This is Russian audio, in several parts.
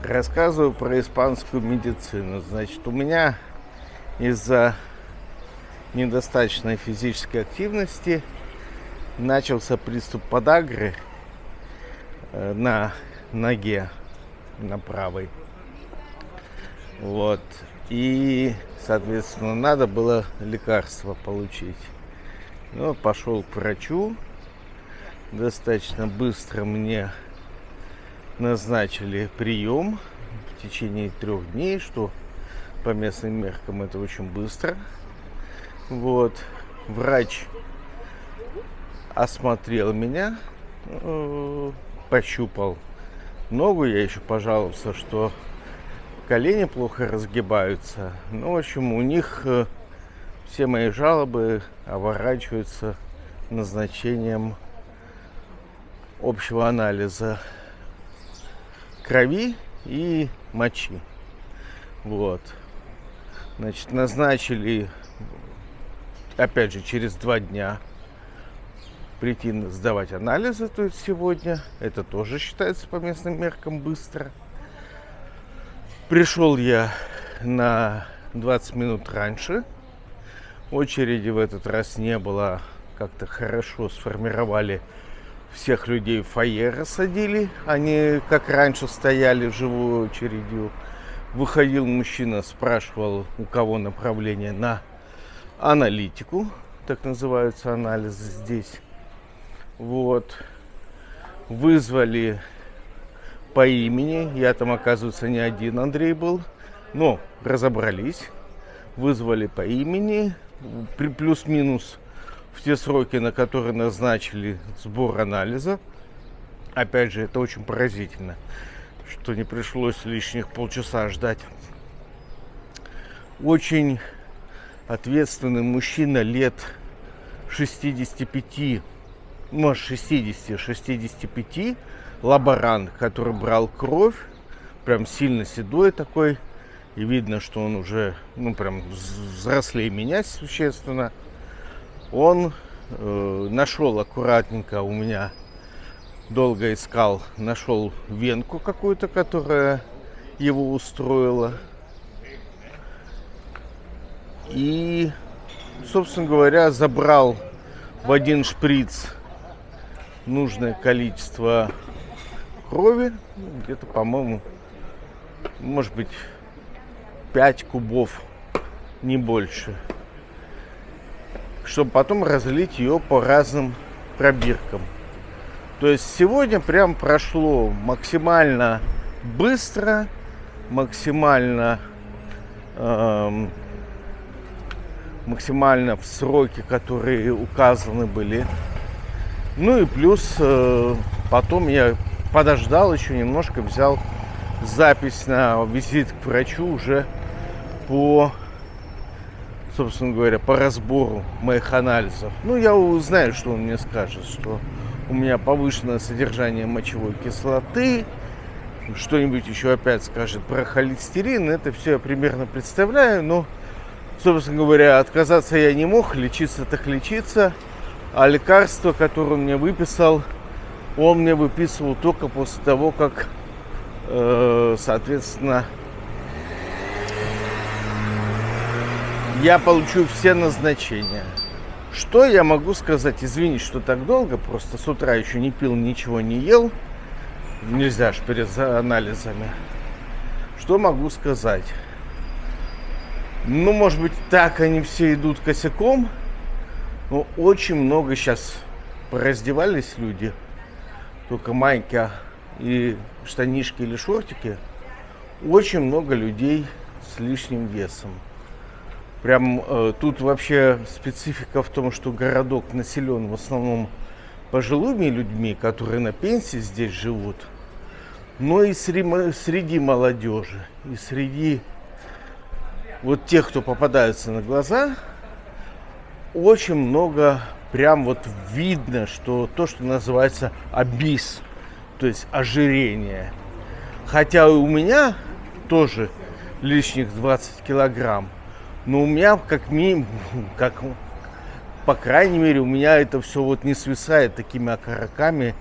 Рассказываю про испанскую медицину. Значит, у меня из-за недостаточной физической активности начался приступ подагры на ноге, на правой. Вот. И, соответственно, надо было лекарство получить. Ну, пошел к врачу. Достаточно быстро мне назначили прием в течение 3 дней, что по местным меркам это очень быстро. Вот. Врач осмотрел меня, пощупал ногу. Я еще пожаловался, что колени плохо разгибаются. Ну, в общем, у них все мои жалобы оборачиваются назначением общего анализа крови и мочи. Вот. Значит, назначили, опять же, через 2 дня прийти сдавать анализы, то есть сегодня. Это тоже считается по местным меркам быстро. Пришел я на 20 минут раньше. Очереди в этот раз не было. Как-то хорошо сформировали. Всех людей в фойе рассадили. Они, как раньше, стояли в живую очередью. Выходил мужчина, спрашивал, у кого направление на аналитику. Так называются анализы здесь. Вот. Вызвали по имени. Я там, оказывается, не один Андрей был. Но разобрались. Вызвали по имени. Плюс-минус в те сроки, на которые назначили сбор анализа. Опять же, это очень поразительно, что не пришлось лишних полчаса ждать. Очень ответственный мужчина лет 65, может 60-65, лаборант, который брал кровь, прям сильно седой такой, и видно, что он уже, прям взрослее меня существенно. Он нашел аккуратненько у меня, долго искал, нашел венку какую-то, которая его устроила. И, собственно говоря, забрал в один шприц нужное количество крови, где-то, по-моему, может быть, 5 кубов, не больше, чтобы потом разлить ее по разным пробиркам. То есть сегодня прям прошло максимально быстро, максимально в сроки, которые указаны были. Ну и плюс потом я подождал еще немножко, взял запись на визит к врачу уже по, собственно говоря, по разбору моих анализов. Ну, я узнаю, что он мне скажет, что у меня повышенное содержание мочевой кислоты, что-нибудь еще опять скажет про холестерин. Это все я примерно представляю, но, собственно говоря, отказаться я не мог, лечиться так лечиться. А лекарство, которое он мне выписал, он мне выписывал только после того, как, соответственно, я получу все назначения. Что я могу сказать? Извини, что так долго, просто с утра еще не пил, ничего не ел. Нельзя ж перед анализами. Что могу сказать? Ну, может быть, так они все идут косяком. Но очень много сейчас пораздевались люди. Только майки и штанишки или шортики. Очень много людей с лишним весом. Прям тут вообще специфика в том, что городок населен в основном пожилыми людьми, которые на пенсии здесь живут. Но и среди молодежи, и среди вот тех, кто попадается на глаза, очень много, прям вот видно, что то, что называется обиз, то есть ожирение. Хотя у меня тоже лишних 20 килограмм. Но у меня, по крайней мере, у меня это все вот не свисает такими окороками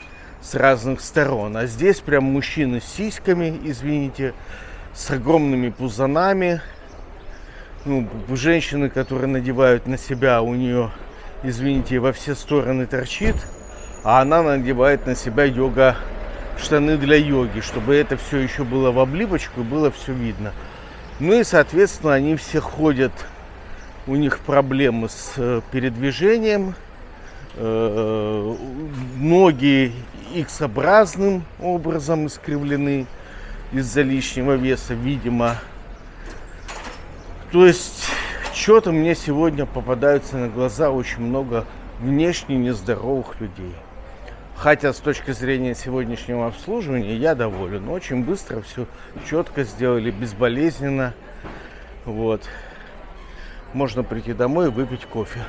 с разных сторон. А здесь прям мужчины с сиськами, извините, с огромными пузанами. Ну, женщины, которые надевают на себя, у нее, извините, во все стороны торчит, а она надевает на себя штаны для йоги, чтобы это все еще было в облипочку и было все видно. Ну и, соответственно, они все ходят, у них проблемы с передвижением, ноги X-образным образом искривлены из-за лишнего веса, видимо. То есть, что-то мне сегодня попадаются на глаза очень много внешне нездоровых людей. Хотя с точки зрения сегодняшнего обслуживания я доволен. Очень быстро все четко сделали, безболезненно. Вот. Можно прийти домой и выпить кофе.